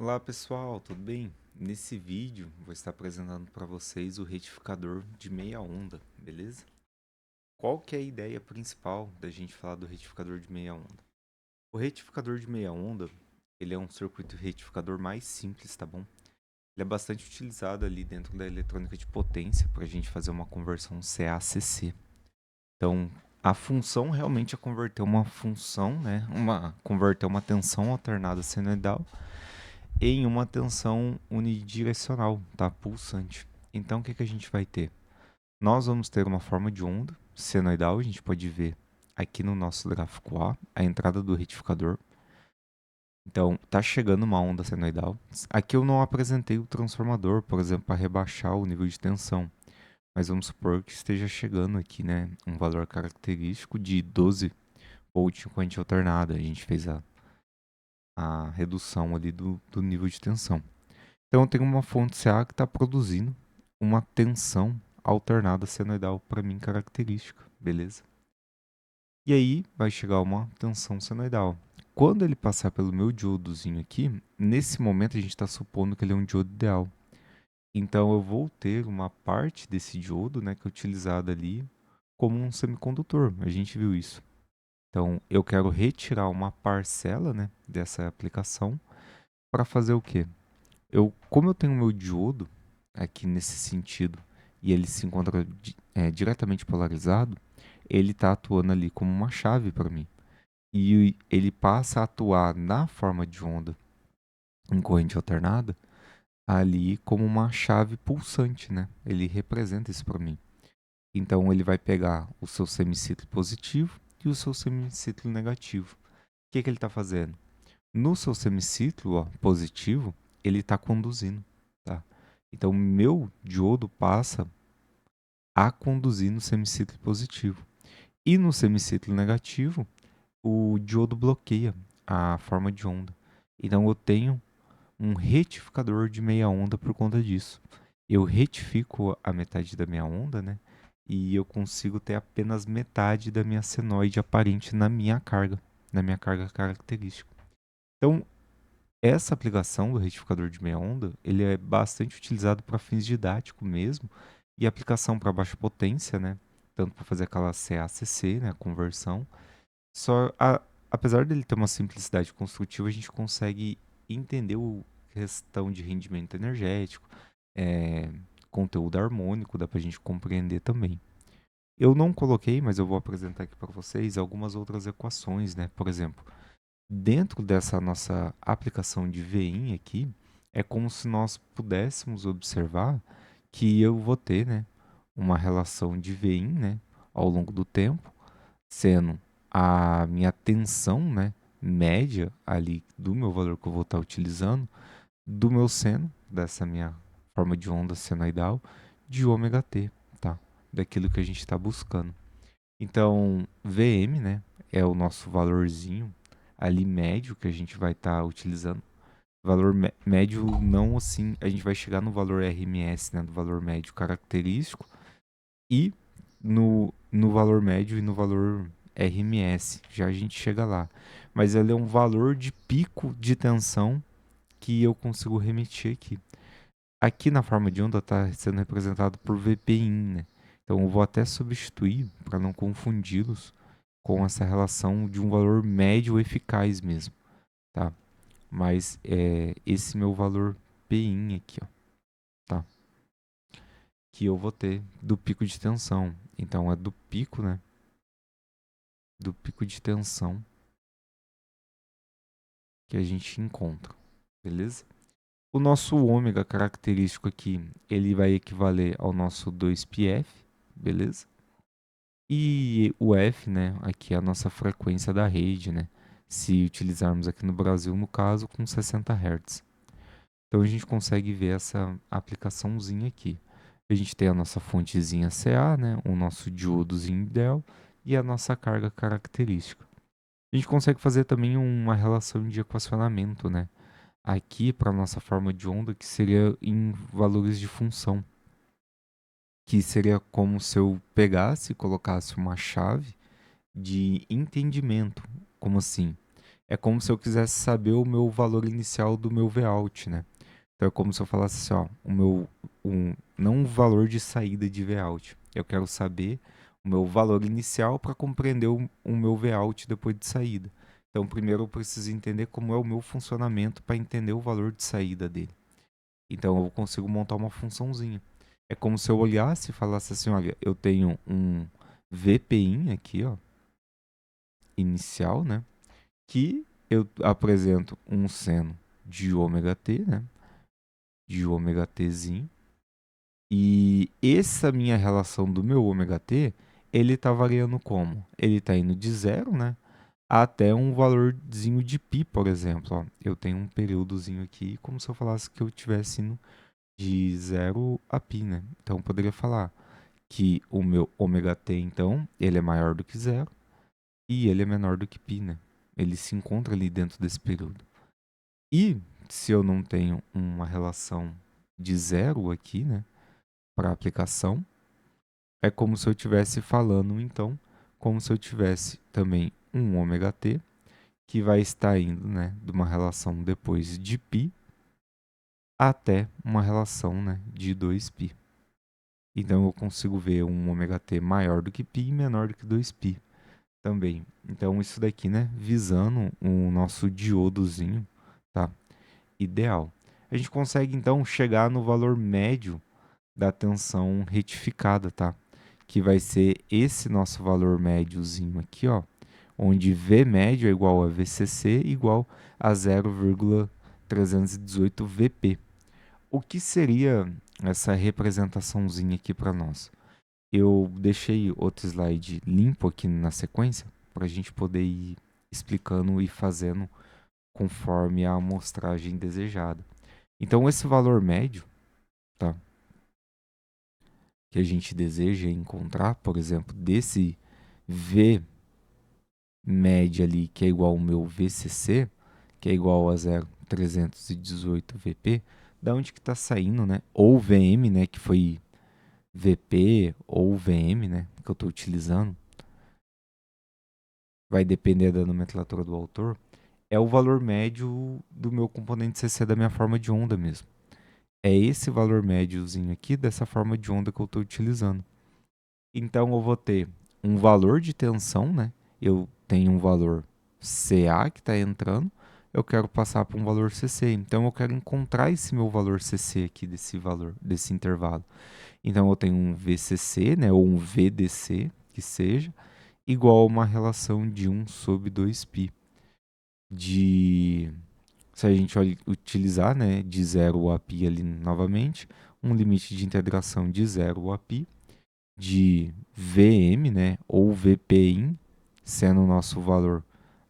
Olá pessoal, tudo bem? Nesse vídeo vou estar apresentando para vocês o retificador de meia onda, beleza? Qual que é a ideia principal da gente falar do retificador de meia onda? O retificador de meia onda, ele é um circuito retificador mais simples, tá bom? Ele é bastante utilizado ali dentro da eletrônica de potência para a gente fazer uma conversão CA-CC. Então, a função realmente é converter uma função, né? Converter uma tensão alternada senoidal em uma tensão unidirecional, tá? Pulsante. Então, o que, que a gente vai ter? Nós vamos ter uma forma de onda senoidal, a gente pode ver aqui no nosso gráfico a entrada do retificador. Então, tá chegando uma onda senoidal. Aqui eu não apresentei o transformador, por exemplo, para rebaixar o nível de tensão. Mas vamos supor que esteja chegando aqui, né, um valor característico de 12 volts em corrente alternada. A gente fez a redução ali do nível de tensão. Então, eu tenho uma fonte CA que está produzindo uma tensão alternada senoidal para mim característica, beleza? E aí vai chegar uma tensão senoidal. Quando ele passar pelo meu diodozinho aqui, nesse momento a gente está supondo que ele é um diodo ideal. Então eu vou ter uma parte desse diodo, né, que é utilizada ali como um semicondutor. A gente viu isso. Então eu quero retirar uma parcela, né, dessa aplicação para fazer o quê? Como eu tenho o meu diodo aqui nesse sentido e ele se encontra diretamente polarizado, ele está atuando ali como uma chave para mim. E ele passa a atuar na forma de onda em corrente alternada ali como uma chave pulsante, né? Ele representa isso para mim. Então ele vai pegar o seu semiciclo positivo e o seu semiciclo negativo. O que, que ele está fazendo? No seu semiciclo positivo, ele está conduzindo, tá? Então, meu diodo passa a conduzir no semiciclo positivo. E no semiciclo negativo, o diodo bloqueia a forma de onda. Então, eu tenho um retificador de meia onda por conta disso. Eu retifico a metade da minha onda, né? E eu consigo ter apenas metade da minha senoide aparente na minha carga característica. Então, essa aplicação do retificador de meia onda, ele é bastante utilizado para fins didáticos mesmo, e aplicação para baixa potência, né? Tanto para fazer aquela CACC, né, a conversão. Apesar dele ter uma simplicidade construtiva, a gente consegue entender o questão de rendimento energético, é, conteúdo harmônico, dá para a gente compreender também. Eu não coloquei, mas eu vou apresentar aqui para vocês algumas outras equações, né? Por exemplo, dentro dessa nossa aplicação de VIN aqui, é como se nós pudéssemos observar que eu vou ter, né, uma relação de VIN, né, ao longo do tempo, sendo a minha tensão, né, média ali do meu valor que eu vou estar utilizando, do meu seno, dessa minha forma de onda senoidal, de ômega t, tá? Daquilo que a gente está buscando. Então, VM, né, é o nosso valorzinho ali médio que a gente vai estar utilizando. Valor médio não assim, a gente vai chegar no valor RMS, né, do valor médio característico e no valor médio e no valor RMS, já a gente chega lá. Mas ele é um valor de pico de tensão que eu consigo remeter aqui. Aqui na forma de onda está sendo representado por VPIN, né? Então eu vou até substituir para não confundi-los com essa relação de um valor médio eficaz mesmo, tá? Mas esse meu valor PIN aqui, ó, tá? Que eu vou ter do pico de tensão. Então é do pico, né? Do pico de tensão que a gente encontra, beleza? O nosso ômega característico aqui, ele vai equivaler ao nosso 2πf, beleza? E o F, né, aqui é a nossa frequência da rede, né? Se utilizarmos aqui no Brasil, no caso, com 60 Hz. Então a gente consegue ver essa aplicaçãozinha aqui. A gente tem a nossa fontezinha CA, né, o nosso diodozinho del e a nossa carga característica. A gente consegue fazer também uma relação de equacionamento, né? Aqui para a nossa forma de onda, que seria em valores de função. Que seria como se eu pegasse e colocasse uma chave de entendimento. Como assim? É como se eu quisesse saber o meu valor inicial do meu Vout, né? Então é como se eu falasse assim, ó, não o valor de saída de Vout. Eu quero saber o meu valor inicial para compreender o meu Vout depois de saída. Então primeiro eu preciso entender como é o meu funcionamento para entender o valor de saída dele. Então eu consigo montar uma funçãozinha. É como se eu olhasse e falasse assim, olha, eu tenho um VPin aqui, ó, inicial, né? Que eu apresento um seno de ômega t, né? De ômega tzinho. E essa minha relação do meu ômega t, ele tá variando como? Ele tá indo de zero, né? Até um valorzinho de π, por exemplo. Ó. Eu tenho um períodozinho aqui, como se eu falasse que eu estivesse indo de zero a π, né? Então eu poderia falar que o meu ômega t, então, ele é maior do que zero e ele é menor do que π, né? Ele se encontra ali dentro desse período. E se eu não tenho uma relação de zero aqui, né, para a aplicação, é como se eu estivesse falando, então, como se eu tivesse também um ômega t que vai estar indo, né, de uma relação depois de π até uma relação, né, de 2π. Então eu consigo ver um ômega t maior do que π e menor do que 2π também. Então isso daqui, né, visando o nosso diodozinho, tá? Ideal. A gente consegue então chegar no valor médio da tensão retificada, tá? Que vai ser esse nosso valor médiozinho aqui, ó, onde V médio é igual a VCC igual a 0,318 VP. O que seria essa representaçãozinha aqui para nós? Eu deixei outro slide limpo aqui na sequência para a gente poder ir explicando e fazendo conforme a amostragem desejada. Então, esse valor médio, tá, que a gente deseja encontrar, por exemplo, desse V médio ali, que é igual ao meu VCC, que é igual a 0,318 VP, da onde que está saindo, né? Ou VM, né, que foi VP ou VM, né, que eu estou utilizando, vai depender da nomenclatura do autor, é o valor médio do meu componente CC da minha forma de onda mesmo. É esse valor médiozinho aqui dessa forma de onda que eu estou utilizando. Então eu vou ter um valor de tensão, né? Eu tenho um valor CA que está entrando, eu quero passar para um valor CC. Então eu quero encontrar esse meu valor CC aqui desse valor, desse intervalo. Então eu tenho um VCC, né, ou um VDC, que seja, igual a uma relação de 1 sobre 2π. Se a gente utilizar, né, de 0 a π ali novamente, um limite de integração de 0 a π de VM, né, ou VPin, sendo o nosso valor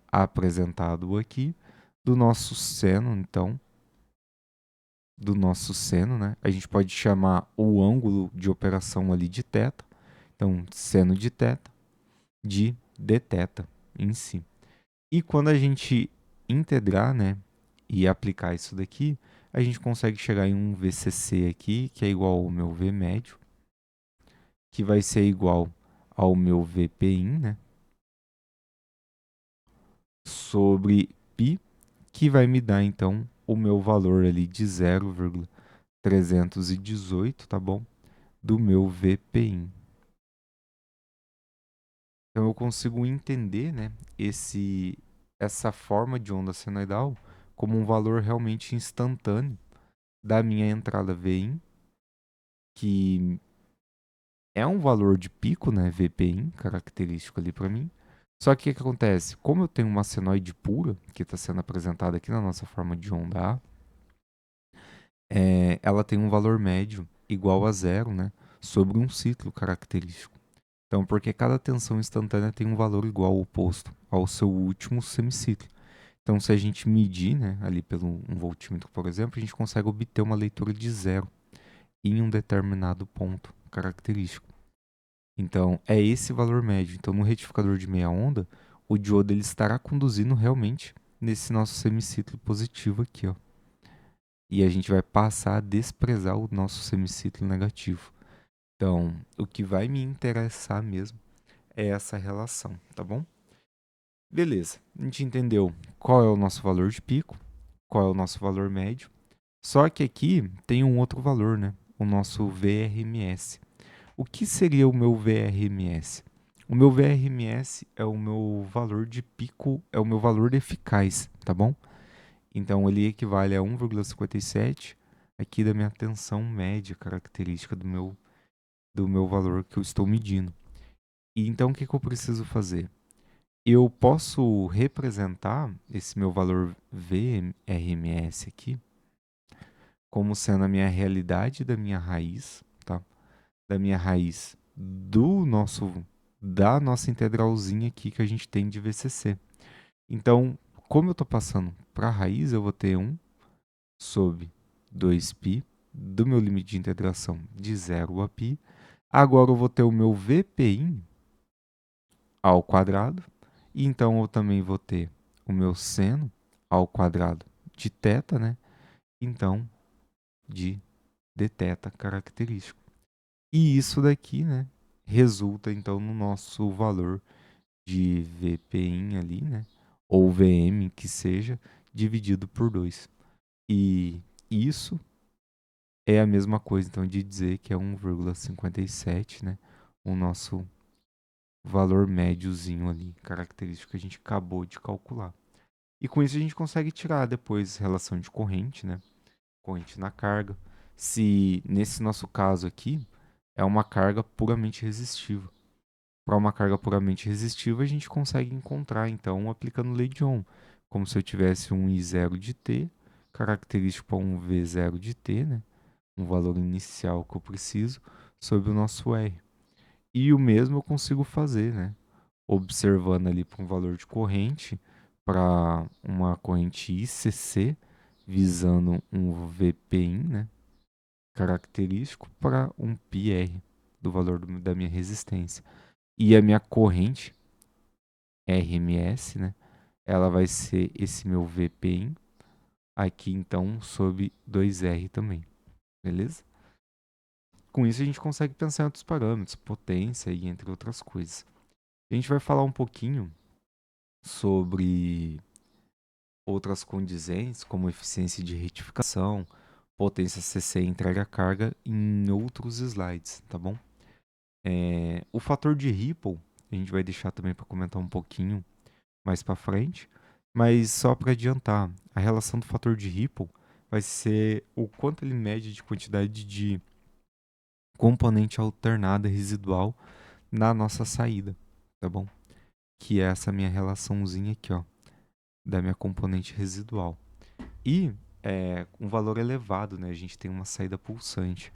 apresentado aqui, do nosso seno, então, né, a gente pode chamar o ângulo de operação ali de θ, então, seno de θ, de dθ em si. E quando a gente integrar, né, e aplicar isso daqui, a gente consegue chegar em um VCC aqui, que é igual ao meu V médio, que vai ser igual ao meu VPin, né, sobre π, que vai me dar, então, o meu valor ali de 0,318, tá bom? Do meu VPin. Então eu consigo entender, né, essa forma de onda senoidal como um valor realmente instantâneo da minha entrada Vin, que é um valor de pico, né, VPin, característico ali para mim. Só que o que acontece? Como eu tenho uma senoide pura, que está sendo apresentada aqui na nossa forma de onda A, ela tem um valor médio igual a zero, né, sobre um ciclo característico. Então, porque cada tensão instantânea tem um valor igual ou oposto ao seu último semiciclo. Então, se a gente medir, né, ali pelo um voltímetro, por exemplo, a gente consegue obter uma leitura de zero em um determinado ponto característico. Então, é esse valor médio. Então, no retificador de meia onda, o diodo ele estará conduzindo realmente nesse nosso semiciclo positivo aqui, ó. E a gente vai passar a desprezar o nosso semiciclo negativo. Então, o que vai me interessar mesmo é essa relação, tá bom? Beleza, a gente entendeu qual é o nosso valor de pico, qual é o nosso valor médio. Só que aqui tem um outro valor, né? O nosso VRMS. O que seria o meu VRMS? O meu VRMS é o meu valor de pico, é o meu valor eficaz, tá bom? Então ele equivale a 1,57 aqui da minha tensão média característica do meu valor que eu estou medindo. E então o que, que eu preciso fazer? Eu posso representar esse meu valor VRMS aqui como sendo a minha realidade da minha raiz, tá? Da minha raiz da nossa integralzinha aqui que a gente tem de VCC. Então, como eu estou passando para a raiz, eu vou ter 1 sobre 2π do meu limite de integração de 0 a π. Agora eu vou ter o meu VPin ao quadrado. E então eu também vou ter o meu seno ao quadrado de θ, né? Então, de dθ característico. E isso daqui, né, resulta então no nosso valor de VPin ali, né, ou VM que seja, dividido por 2. E isso é a mesma coisa então de dizer que é 1,57, né, o nosso valor médiozinho ali, característico que a gente acabou de calcular. E com isso a gente consegue tirar depois relação de corrente, né, corrente na carga. Se nesse nosso caso aqui é uma carga puramente resistiva. Para uma carga puramente resistiva, a gente consegue encontrar, então, aplicando lei de Ohm, como se eu tivesse um I0 de T, característico para um V0 de T, né? Um valor inicial que eu preciso, sobre o nosso R. E o mesmo eu consigo fazer, né? Observando ali para um valor de corrente, para uma corrente ICC, visando um VPin, né? Característico para um πr, do valor da minha resistência. E a minha corrente RMS, né? Ela vai ser esse meu VPin aqui então sob 2R também, beleza? Com isso a gente consegue pensar em outros parâmetros, potência e entre outras coisas. A gente vai falar um pouquinho sobre outras condizentes, como eficiência de retificação, potência CC entrega carga em outros slides, tá bom? O fator de Ripple a gente vai deixar também para comentar um pouquinho mais para frente, mas só para adiantar, a relação do fator de Ripple vai ser o quanto ele mede de quantidade de componente alternada residual na nossa saída, tá bom? Que é essa minha relaçãozinha aqui, ó, da minha componente residual. E um valor elevado, né? A gente tem uma saída pulsante.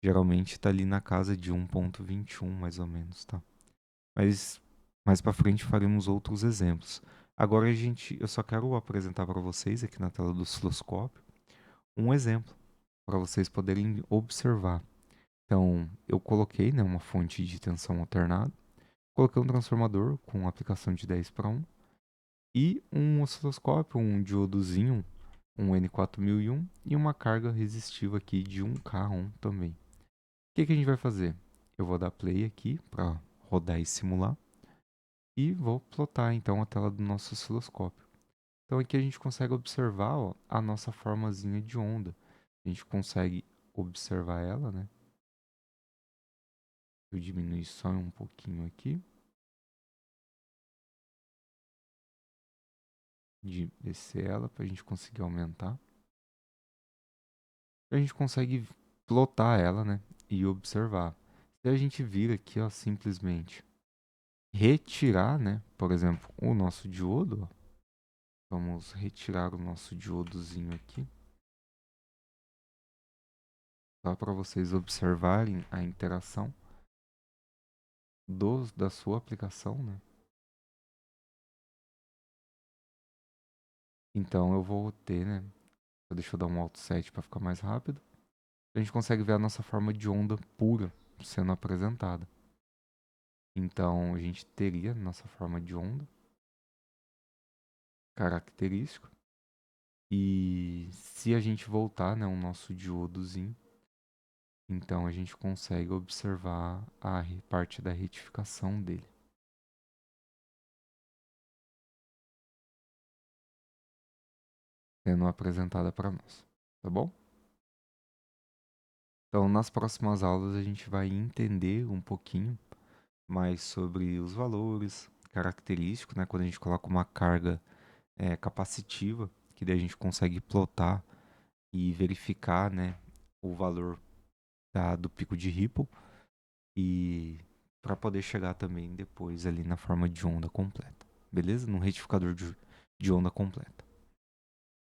Geralmente está ali na casa de 1,21 mais ou menos, tá? Mas mais para frente faremos outros exemplos. Agora eu só quero apresentar para vocês aqui na tela do osciloscópio um exemplo para vocês poderem observar. Então, eu coloquei, né, uma fonte de tensão alternada, coloquei um transformador com aplicação de 10 para 1 e um osciloscópio, um diodozinho, um N4001 e uma carga resistiva aqui de 1K também. O que a gente vai fazer? Eu vou dar play aqui para rodar e simular. E vou plotar então a tela do nosso osciloscópio. Então aqui a gente consegue observar, ó, a nossa formazinha de onda. A gente consegue observar ela, né? Eu diminuir só um pouquinho aqui. De descer ela para a gente conseguir aumentar. A gente consegue plotar ela, né? E observar. Se a gente vir aqui, ó, simplesmente retirar, né? Por exemplo, o nosso diodo, ó. Vamos retirar o nosso diodozinho aqui. Só para vocês observarem a interação da sua aplicação, né? Então eu vou ter, né? Deixa eu dar um Alt 7 para ficar mais rápido. A gente consegue ver a nossa forma de onda pura sendo apresentada. Então a gente teria nossa forma de onda característico. E se a gente voltar, né, o nosso diodozinho, então a gente consegue observar a parte da retificação dele. sendo apresentada para nós, tá bom? Então, nas próximas aulas a gente vai entender um pouquinho mais sobre os valores característicos, né? Quando a gente coloca uma carga capacitiva, que daí a gente consegue plotar e verificar, né, o valor do pico de Ripple e para poder chegar também depois ali na forma de onda completa, beleza? Num retificador de onda completa.